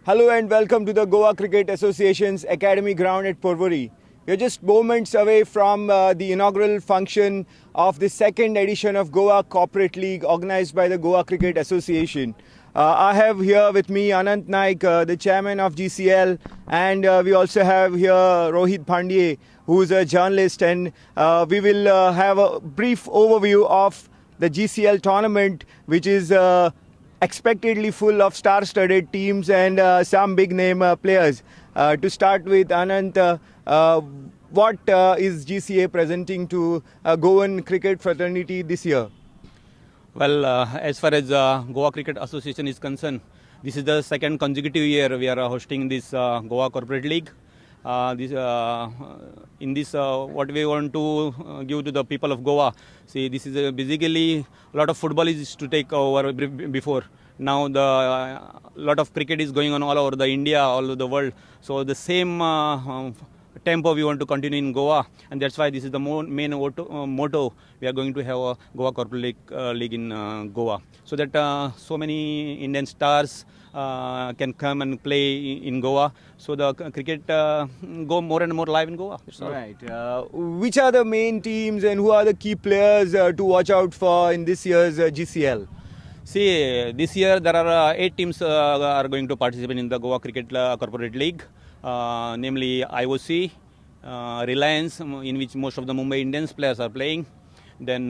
Hello and welcome to the Goa Cricket Association's Academy ground at Porvorim. We are just moments away from the inaugural function of the second edition of Goa Corporate League organized by the Goa Cricket Association. I have here with me Anant Naik, the chairman of GCL, and we also have here Rohit Pandey, who is a journalist, and we will have a brief overview of the GCL tournament, which is expectedly full of star-studded teams and some big-name players. To start with, Anant, what is GCA presenting to Goan cricket fraternity this year? Well, as far as Goa Cricket Association is concerned, this is the second consecutive year we are hosting this Goa Corporate League. What we want to give to the people of Goa. See, this is basically a lot of football is to take over before. Now the lot of cricket is going on all over the India, all over the world. So the same tempo we want to continue in Goa, and that's why this is the main motto. We are going to have a Goa Corporate League in Goa, so that so many Indian stars can come and play in Goa. So the cricket go more and more live in Goa. Right. Which are the main teams and who are the key players to watch out for in this year's GCL? See, this year there are 8 teams are going to participate in the Goa Cricket Corporate League, namely IOC, Reliance, in which most of the Mumbai Indians players are playing, then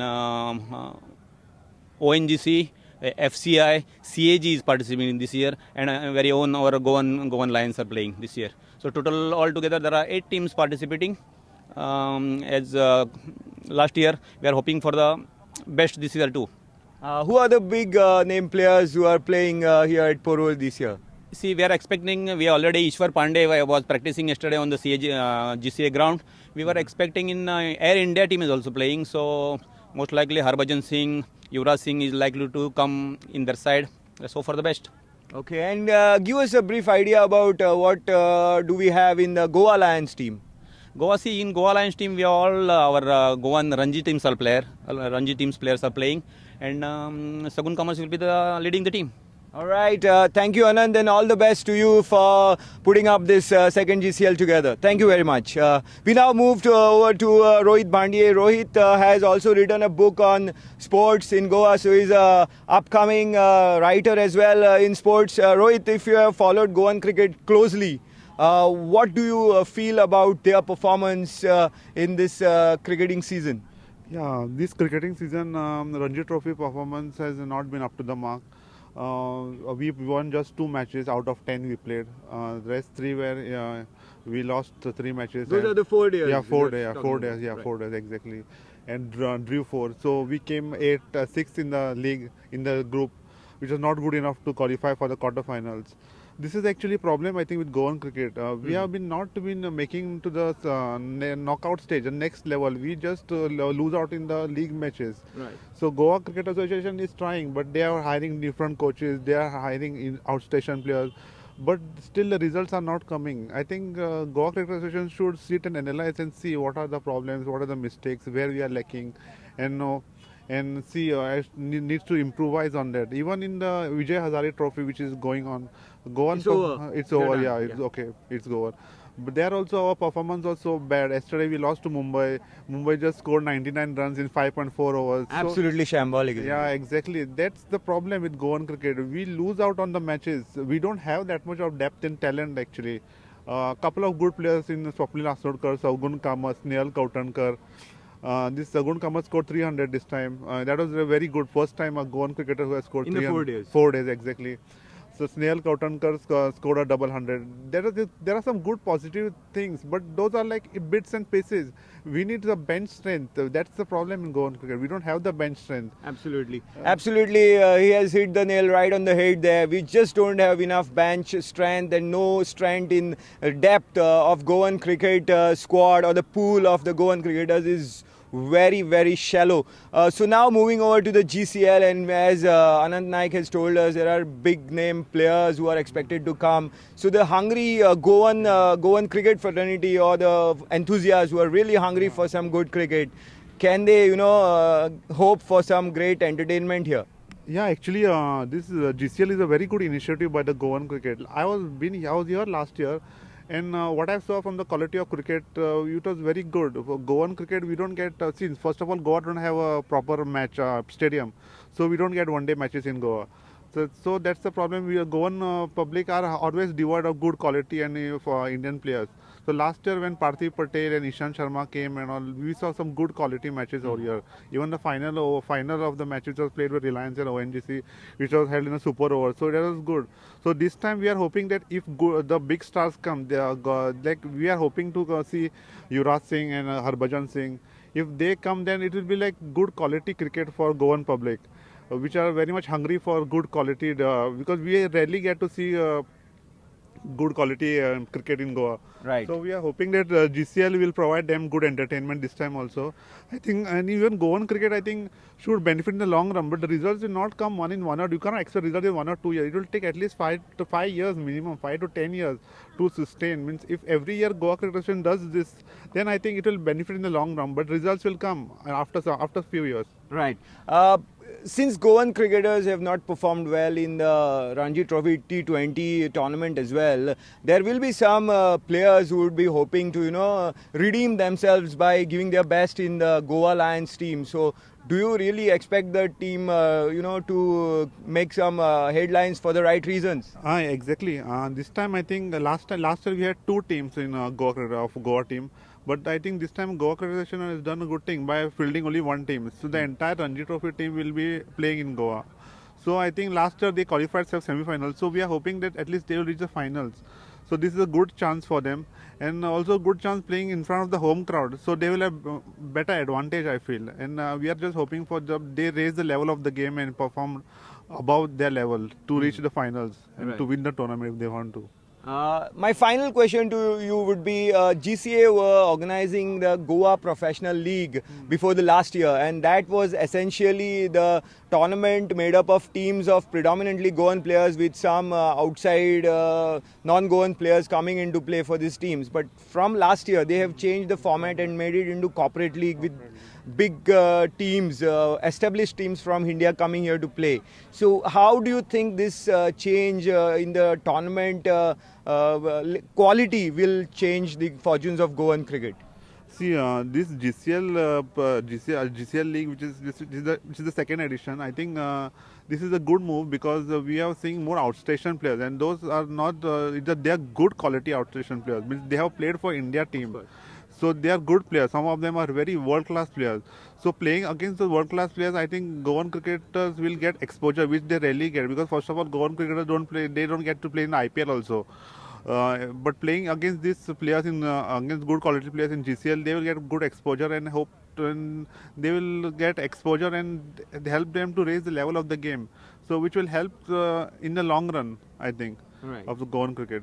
ONGC, FCI, CAG is participating this year, and very own our Goan Lions are playing this year. So total altogether there are 8 teams participating. As last year, we are hoping for the best this year too. Who are the big name players who are playing here at Porvorim this year? See, we are expecting, we already Ishwar Pandey was practicing yesterday on the GCA ground. We were expecting in Air India team is also playing, so most likely Harbhajan Singh, Yuvraj Singh is likely to come in their side. Let's hope for the best. Okay, and give us a brief idea about what do we have in the Goa Lions team? In Goa Lions team, we all our Goan Ranji teams are Ranji teams players are playing, and Sagun Kamas will be leading the team. All right, thank you Anand, and all the best to you for putting up this second GCL together. Thank you very much. We now move over to Rohit Pandey. Rohit has also written a book on sports in Goa, so he's an upcoming writer as well in sports. Rohit, if you have followed Goan cricket closely, what do you feel about their performance in this cricketing season? Yeah, this cricketing season, Ranji Trophy performance has not been up to the mark. We won just 2 matches out of 10 we played. The rest 3 were we lost 3 matches. Those are the 4 days. Yeah, 4 days. 4 days. Yeah, right. 4 days exactly. And drew 4. So we came 6th in the league in the group, which was not good enough to qualify for the quarterfinals. This is actually a problem, I think, with Goan cricket. We have not been making to the knockout stage, the next level. We just lose out in the league matches. Right. So Goa Cricket Association is trying, but they are hiring different coaches. They are hiring outstation players, but still the results are not coming. I think Goa Cricket Association should sit and analyze and see what are the problems, what are the mistakes, where we are lacking, and see needs to improvise on that. Even in the Vijay Hazare Trophy, which is going on, it's over. It's over. Yeah, it's okay. It's over. But there also our performance was so bad. Yesterday we lost to Mumbai. Mumbai just scored 99 runs in 5.4 overs. Absolutely shambolic. Yeah, exactly. That's the problem with Goan cricket. We lose out on the matches. We don't have that much of depth and talent actually. A couple of good players in Swapnil Asodkar, Sagun Kamas, Nehal Kautankar. This Sagun Kamas scored 300 this time. That was a very good first time a Goan cricketer who has scored in 300. 4 days. 4 days exactly. So Nehal Kautankar scored a double 100. There are some good positive things, but those are like bits and pieces. We need the bench strength. That's the problem in Goan cricket. We don't have the bench strength. Absolutely. Absolutely. He has hit the nail right on the head there. We just don't have enough bench strength and no strength in depth of Goan cricket squad, or the pool of the Goan cricketers is very, very shallow. So now moving over to the GCL, and as Anant Naik has told us, there are big name players who are expected to come. So the hungry Goan cricket fraternity, or the enthusiasts who are really hungry for some good cricket, can they hope for some great entertainment here? Yeah, actually, this GCL is a very good initiative by the Goan cricket. I was here last year, and what I saw from the quality of cricket, it was very good. For Goan cricket, we don't get since first of all, Goa don't have a proper match stadium, so we don't get one-day matches in Goa. So that's the problem. We Goan public are always devoid of good quality and for Indian players. So last year when Parthiv Patel and Ishan Sharma came and all, we saw some good quality matches over here. Even the final of the match which was played with Reliance and ONGC, which was held in a super over. So that was good. So this time we are hoping that if the big stars come, they are, like we are hoping to see Yuvraj Singh and Harbhajan Singh. If they come, then it will be like good quality cricket for Goan public, which are very much hungry for good quality because we rarely get to see good quality cricket in Goa. Right. So we are hoping that GCL will provide them good entertainment this time also. I think, and even Goan cricket, I think, should benefit in the long run. But the results will not come one in one or you cannot expect results in 1 or 2 years. It will take at least 5 to 5 years minimum, 5 to 10 years to sustain. Means if every year Goa Cricket Association does this, then I think it will benefit in the long run. But results will come after few years. Right. Since Goan cricketers have not performed well in the Ranji Trophy T20 tournament as well, there will be some players who would be hoping to, redeem themselves by giving their best in the Goa Lions team. So, do you really expect the team, to make some headlines for the right reasons? Exactly. This time I think last year we had 2 teams in Goa team. But I think this time Goa Cricket Association has done a good thing by fielding only 1 team. So the entire Ranji Trophy team will be playing in Goa. So I think last year they qualified for semi-finals. So we are hoping that at least they will reach the finals. So this is a good chance for them, and also a good chance playing in front of the home crowd. So they will have better advantage, I feel. And we are just hoping for they raise the level of the game and perform above their level to reach the finals and to win the tournament if they want to. My final question to you would be GCA were organizing the Goa Professional League before the last year, and that was essentially the tournament made up of teams of predominantly Goan players with some outside non-Goan players coming into play for these teams. But from last year, they have changed the format and made it into corporate league with big teams, established teams from India coming here to play. So how do you think this change in the tournament quality will change the fortunes of Goan cricket? See, this GCL league, which is the second edition, I think this is a good move because we are seeing more outstation players, and those are not they are good quality outstation players. Means they have played for India team. So they are good players. Some of them are very world-class players. So playing against the world-class players, I think Goan cricketers will get exposure, which they rarely get. Because first of all, Goan cricketers they don't get to play in the IPL also. But playing against these players against good quality players in GCL, they will get good exposure and they will get exposure and help them to raise the level of the game. So which will help in the long run, I think, of the Goan cricket.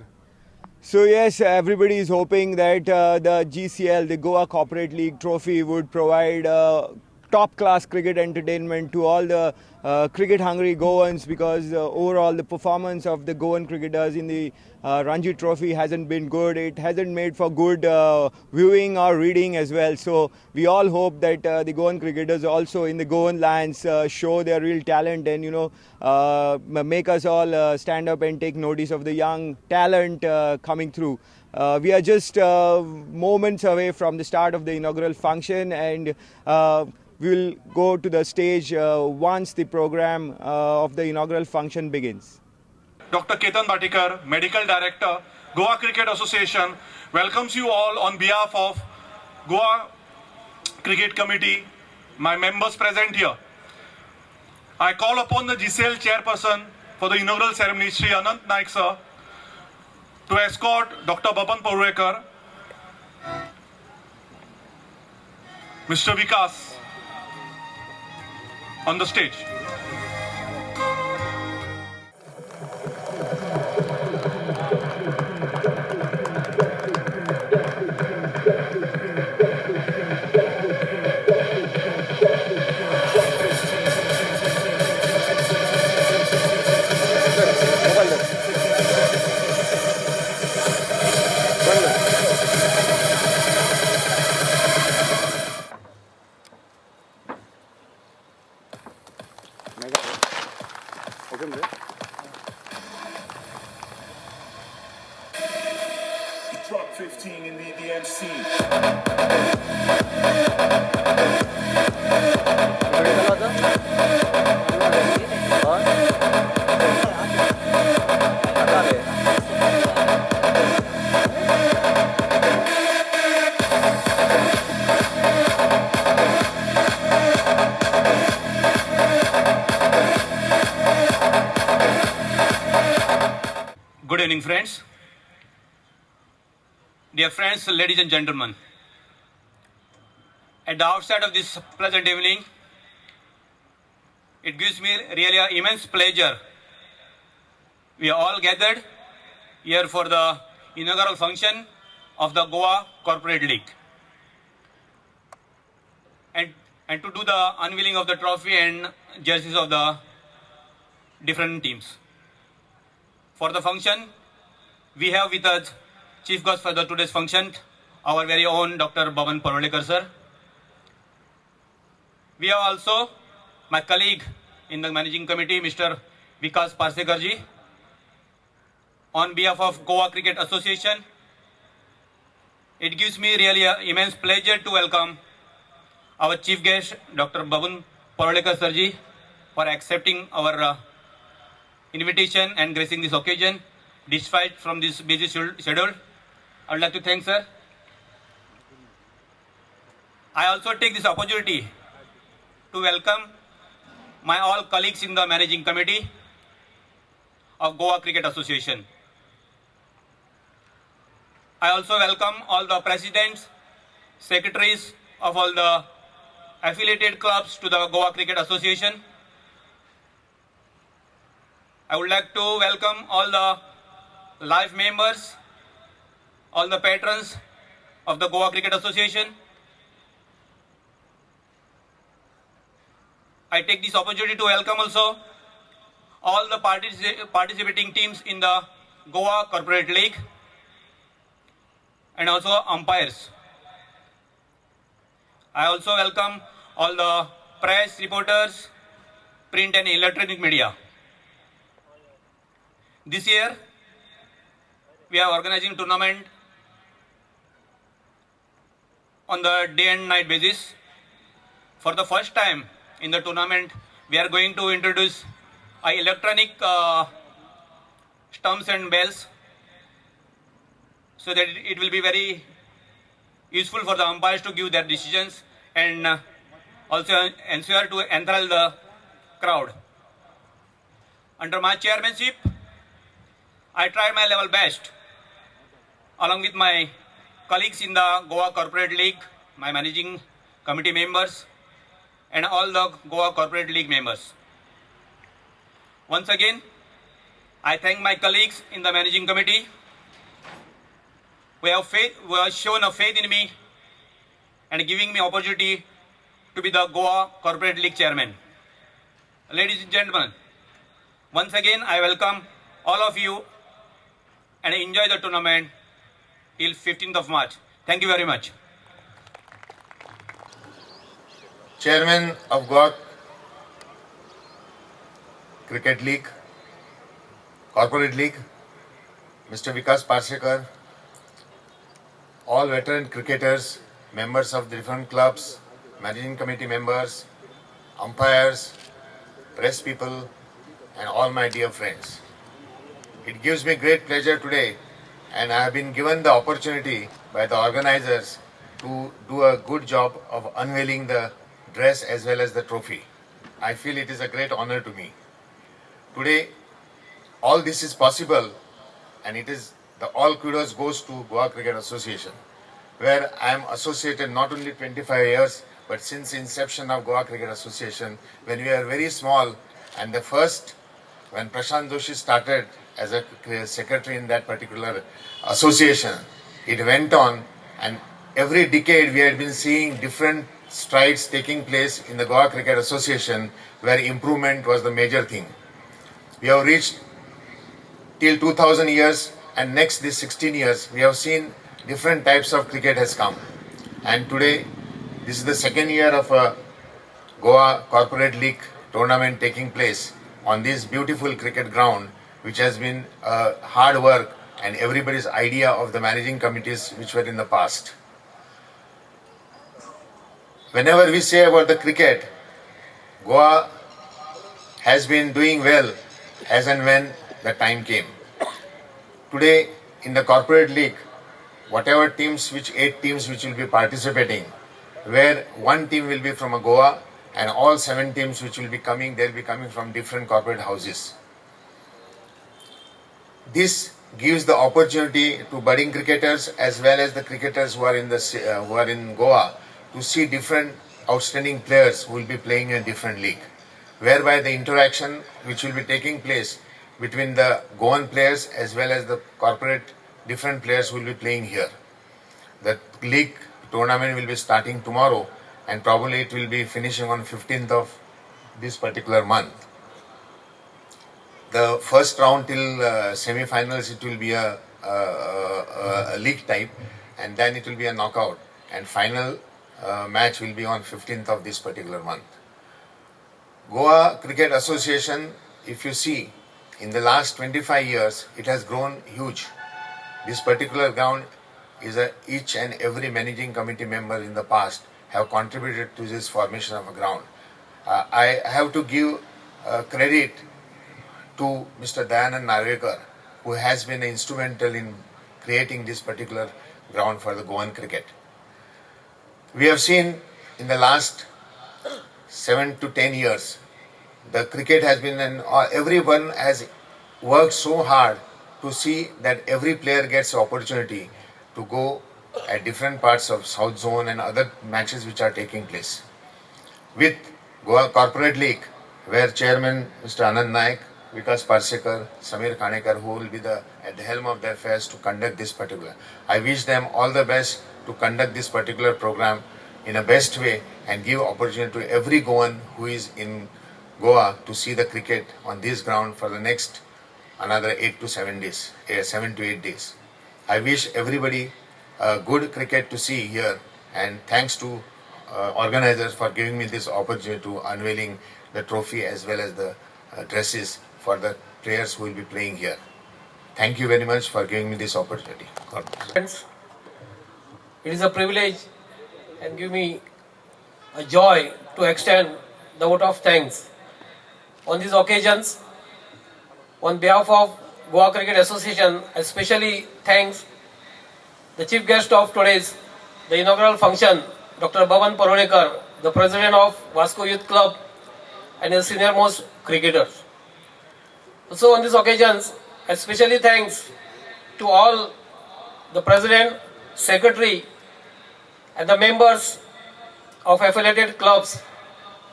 So yes, everybody is hoping that the GCL, the Goa Corporate League Trophy, would provide top-class cricket entertainment to all the cricket-hungry Goans, because overall the performance of the Goan cricketers in the Ranji Trophy hasn't been good. It hasn't made for good viewing or reading as well. So we all hope that the Goan cricketers also in the Goan lands show their real talent and make us all stand up and take notice of the young talent coming through. We are just moments away from the start of the inaugural function, and we will go to the stage once the program of the inaugural function begins. Dr. Ketan Batikar, Medical Director, Goa Cricket Association, welcomes you all on behalf of Goa Cricket Committee, my members present here. I call upon the GCL Chairperson for the inaugural ceremony, Sri Anant Naik Sir, to escort Dr. Baban Porwekar, Mr. Vikas on the stage. Truck 15 in the DMC. Good evening, friends. Dear friends, ladies and gentlemen. At the outset of this pleasant evening, it gives me really an immense pleasure. We are all gathered here for the inaugural function of the Goa Corporate League. And to do the unveiling of the trophy and jerseys of the different teams. For the function, we have with us Chief Guest for the today's function, our very own Dr. Goan sir. We have also my colleague in the managing committee, Mr. Vikas Parsekar ji. On behalf of Goa Cricket Association, it gives me really an immense pleasure to welcome our chief guest, Dr. Goan sir ji, for accepting our invitation and gracing this occasion, despite from this busy schedule. I would like to thank sir. I also take this opportunity to welcome my all colleagues in the managing committee of Goa Cricket Association. I also welcome all the presidents, secretaries of all the affiliated clubs to the Goa Cricket Association. I would like to welcome all the live members, all the patrons of the Goa Cricket Association. I take this opportunity to welcome also all the participating teams in the Goa Corporate League and also umpires. I also welcome all the press reporters, print and electronic media. This year, we are organizing tournament on the day and night basis. For the first time in the tournament, we are going to introduce electronic stumps and bells, so that it will be very useful for the umpires to give their decisions and also ensure to enthrall the crowd. Under my chairmanship, I tried my level best, along with my colleagues in the Goa Corporate League, my managing committee members, and all the Goa Corporate League members. Once again, I thank my colleagues in the managing committee who have shown a faith in me and giving me opportunity to be the Goa Corporate League chairman. Ladies and gentlemen, once again I welcome all of you and enjoy the tournament till 15th of March. Thank you very much. Chairman of Goa Cricket League, Corporate League, Mr. Vikas Parsekar, all veteran cricketers, members of the different clubs, managing committee members, umpires, press people, and all my dear friends. It gives me great pleasure today, and I have been given the opportunity by the organizers to do a good job of unveiling the dress as well as the trophy. I feel it is a great honor to me. Today, all this is possible, and it is the all kudos goes to Goa Cricket Association, where I am associated not only 25 years, but since inception of Goa Cricket Association, when we were very small, and the first, when Prashant Joshi started as a secretary in that particular association, it went on, and every decade we had been seeing different strides taking place in the Goa Cricket Association, where improvement was the major thing. We have reached till 2000 years, and next this 16 years, we have seen different types of cricket has come. And today, this is the second year of a Goa Corporate League tournament taking place, on this beautiful cricket ground, which has been hard work and everybody's idea of the managing committees which were in the past. Whenever we say about the cricket, Goa has been doing well as and when the time came. Today in the corporate league, whatever teams, 8 teams which will be participating, where one team will be from Goa and all 7 teams which will be coming, they'll be coming from different corporate houses. This gives the opportunity to budding cricketers as well as the cricketers who are in Goa to see different outstanding players who will be playing in a different league, whereby the interaction which will be taking place between the Goan players as well as the corporate different players who will be playing here. The league tournament will be starting tomorrow and probably it will be finishing on 15th of this particular month. The first round till semi-finals, it will be a league type, and then it will be a knockout, and final match will be on 15th of this particular month. Goa Cricket Association, if you see, in the last 25 years, it has grown huge. This particular ground is each and every managing committee member in the past have contributed to this formation of a ground. I have to give credit to Mr. Dayanand Narvekar, who has been instrumental in creating this particular ground for the Goan cricket. We have seen in the last 7 to 10 years, the cricket has been, everyone has worked so hard to see that every player gets the opportunity to go at different parts of South Zone and other matches which are taking place. With Goa Corporate League, where Chairman Mr. Anand Naik, Vikas Parsekar, Samir Khanekar, who will be at the helm of their affairs to conduct this particular. I wish them all the best to conduct this particular program in a best way and give opportunity to every Goan who is in Goa to see the cricket on this ground for the next another 8 to 7 days, 7 to 8 days. I wish everybody good cricket to see here, and thanks to organizers for giving me this opportunity to unveiling the trophy as well as the dresses for the players who will be playing here. Thank you very much for giving me this opportunity. God bless. Friends, it is a privilege and give me a joy to extend the vote of thanks on these occasions. On behalf of Goa Cricket Association, I especially thanks the chief guest of today's the inaugural function, Dr. Bhavan Paronekar, the president of Vasco Youth Club and the senior most cricketers. So on these occasions, I especially thanks to all the president, secretary and the members of affiliated clubs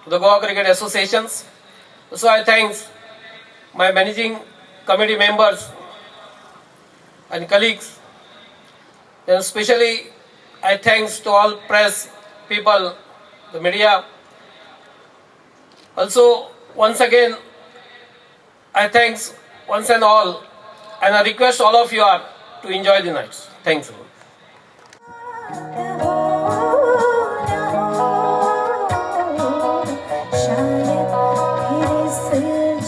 to the Goa Cricket Associations. So I thanks my managing committee members and colleagues. And especially I thanks to all press people, the media. Also once again I thanks once and all, and I request all of you to enjoy the nights. Thanks. शायद फिर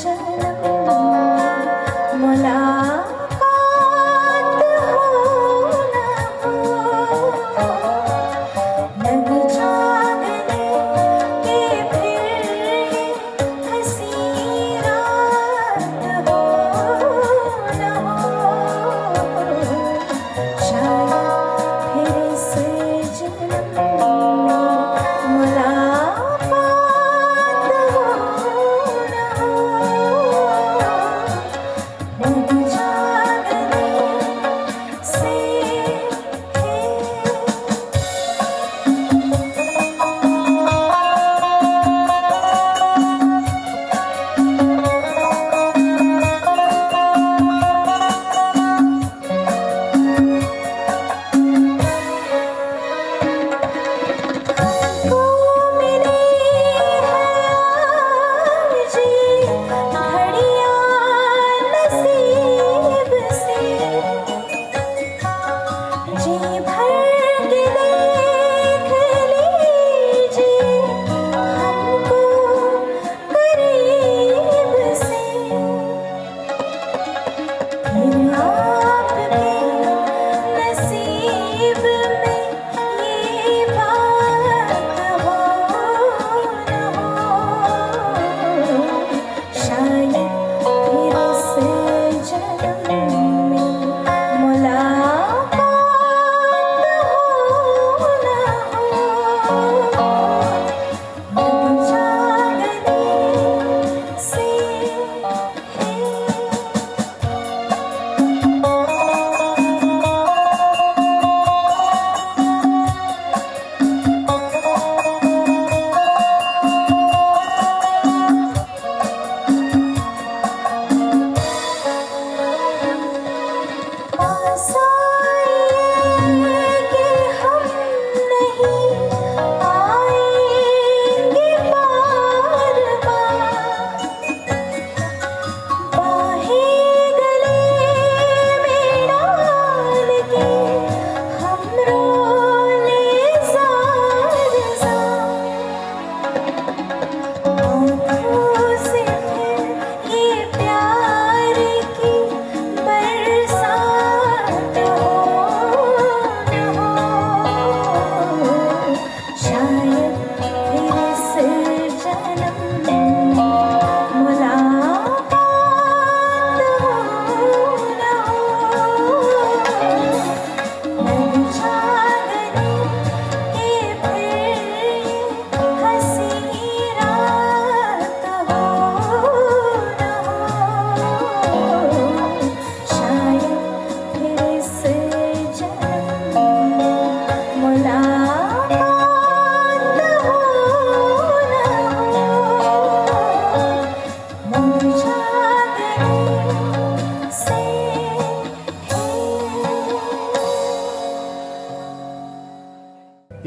से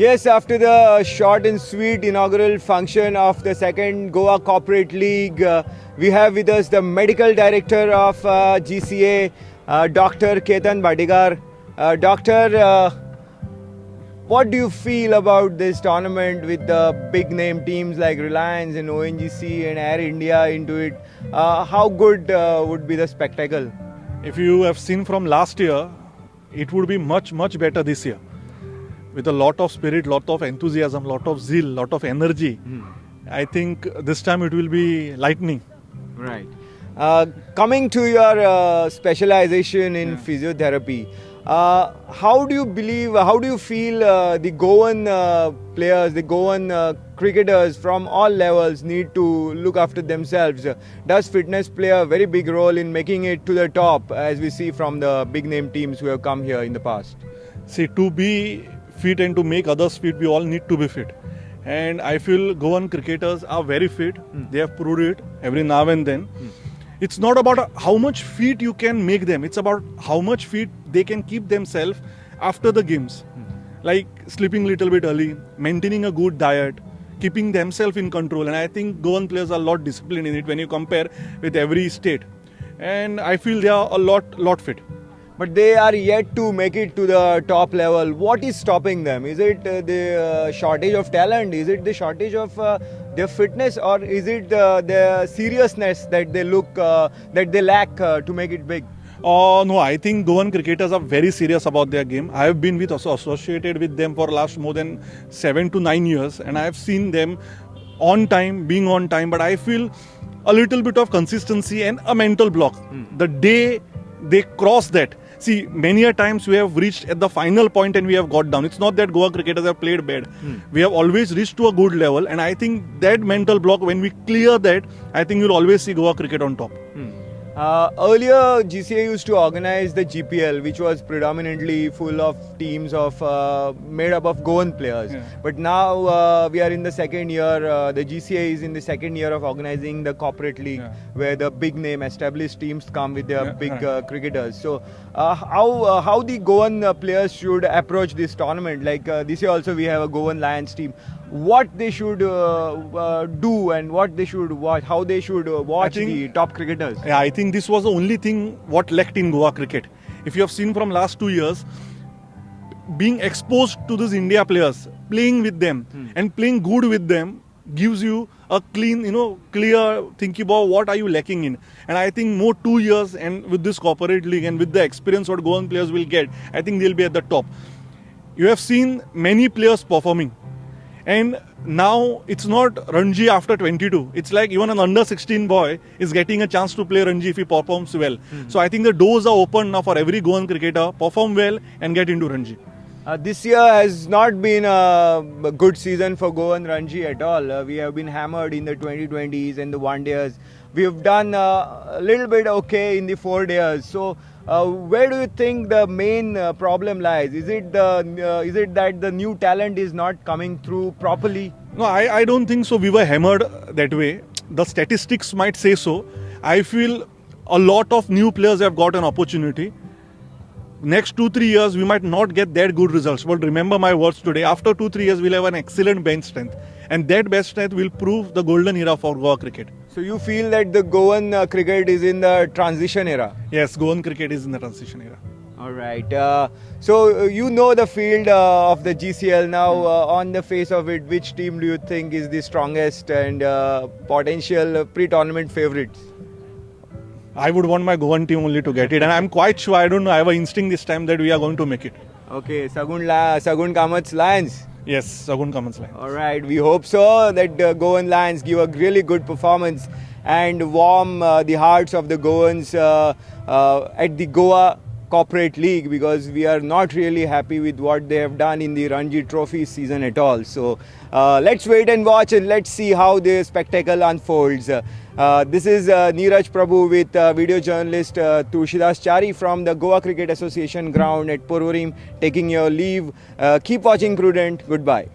Yes, after the short and sweet inaugural function of the second Goa Corporate League, we have with us the medical director of GCA, Dr. Ketan Badigar. Doctor, what do you feel about this tournament with the big name teams like Reliance and ONGC and Air India into it? How good would be the spectacle? If you have seen from last year, it would be much better this year. With a lot of spirit, lot of enthusiasm, lot of zeal, lot of energy. I think this time it will be lightning. Right. Coming to your specialization in physiotherapy, how do you feel the Goan players, the Goan cricketers from all levels need to look after themselves? Does fitness play a very big role in making it to the top, as we see from the big name teams who have come here in the past? See, to be fit and to make others fit, we all need to be fit. And I feel Goan cricketers are very fit. They have proved it every now and then. It's not about how much fit you can make them. It's about how much fit they can keep themselves after the games. Like sleeping a little bit early, maintaining a good diet, keeping themselves in control. And I think Goan players are a lot disciplined in it when you compare with every state. And I feel they are a lot fit. But they are yet to make it to the top level. What is stopping them? Is it the shortage of talent? Is it the shortage of their fitness, or is it the seriousness that they lack to make it big? No, I think Goan cricketers are very serious about their game. I have been associated with them for last more than 7 to 9 years, and I have seen them being on time. But I feel a little bit of consistency and a mental block. The day they cross that. See, many a times we have reached at the final point and we have got down. It's not that Goa cricketers have played bad. We have always reached to a good level, and I think that mental block, when we clear that, I think you'll always see Goa cricket on top. Earlier, GCA used to organize the GPL, which was predominantly full of teams made up of Goan players. But now we are in the second year. The GCA is in the second year of organizing the corporate league, where the big name established teams come with their big cricketers. So, how the Goan players should approach this tournament? Like this year also, we have a Goan Lions team. What they should do and what they should watch, how they should watch the top cricketers? Yeah, I think this was the only thing what lacked in Goa cricket. If you have seen from last 2 years, being exposed to these India players, playing with them and playing good with them gives you a clean, clear thinking about what are you lacking in. And I think more 2 years and with this corporate league and with the experience what Goan players will get, I think they'll be at the top. You have seen many players performing. And now it's not Ranji after 22. It's like even an under 16 boy is getting a chance to play Ranji if he performs well. So I think the doors are open now for every Goan cricketer, perform well and get into Ranji. This year has not been a good season for Goan Ranji at all. We have been hammered in the 2020s and the one-dayers. We have done a little bit okay in the 4-dayers. So where do you think the main problem lies? Is it that the new talent is not coming through properly? No, I don't think so. We were hammered that way. The statistics might say so. I feel a lot of new players have got an opportunity. Next 2-3 years, we might not get that good results. But remember my words today. After 2-3 years, we'll have an excellent bench strength. And that bench strength will prove the golden era for Goa cricket. So you feel that the Goan cricket is in the transition era? Yes, Goan cricket is in the transition era. All right. So you know the field of the GCL now. On the face of it, which team do you think is the strongest and potential pre-tournament favorites? I would want my Goan team only to get it, and I'm quite sure, I don't know, I have an instinct this time that we are going to make it. Okay, Sagun Kamath's Lions. Yes, Sagun Kamath's Lions. All right, we hope so that Goan Lions give a really good performance and warm the hearts of the Goans at the Goa Corporate League, because we are not really happy with what they have done in the Ranji Trophy season at all. So let's wait and watch and let's see how the spectacle unfolds. This is Neeraj Prabhu with video journalist Tulsidas Chari from the Goa Cricket Association ground at Porvorim taking your leave. Keep watching Prudent. Goodbye.